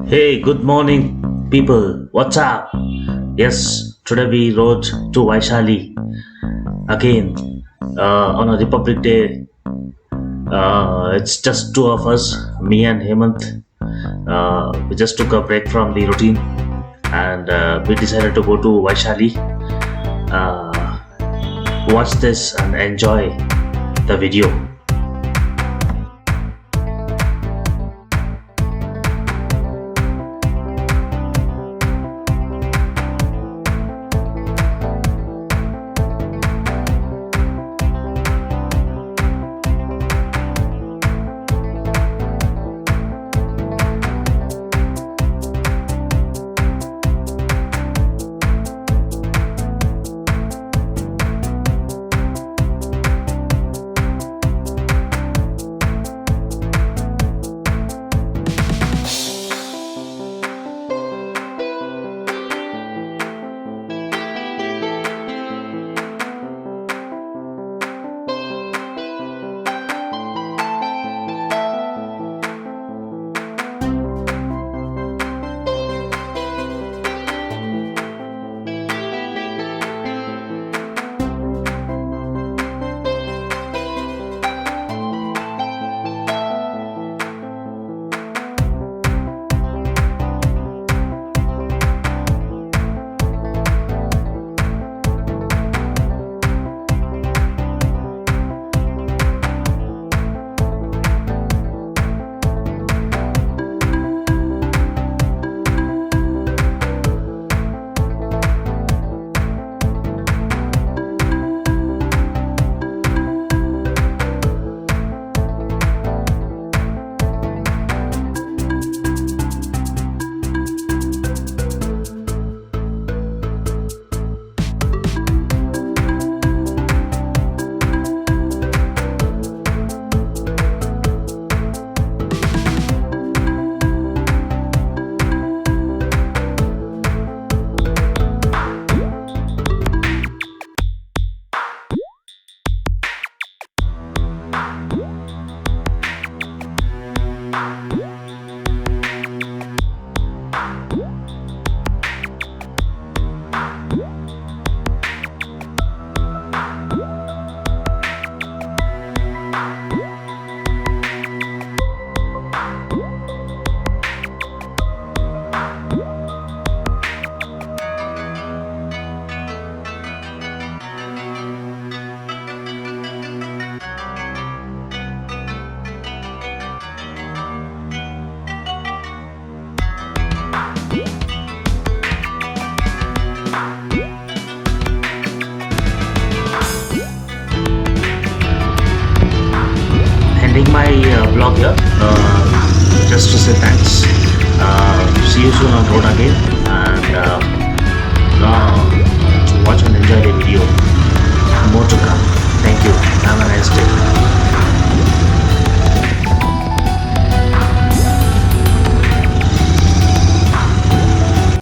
Hey, good morning, people. What's up? Yes, today we rode to Vaishali again on a Republic Day. It's just two of us, me and Hemant. We just took a break from the routine and we decided to go to Vaishali. Watch this and enjoy the video. Ending my vlog here. Just to say thanks. See you soon on road again, and watch and enjoy the video. More to come. Thank you. Have a nice day.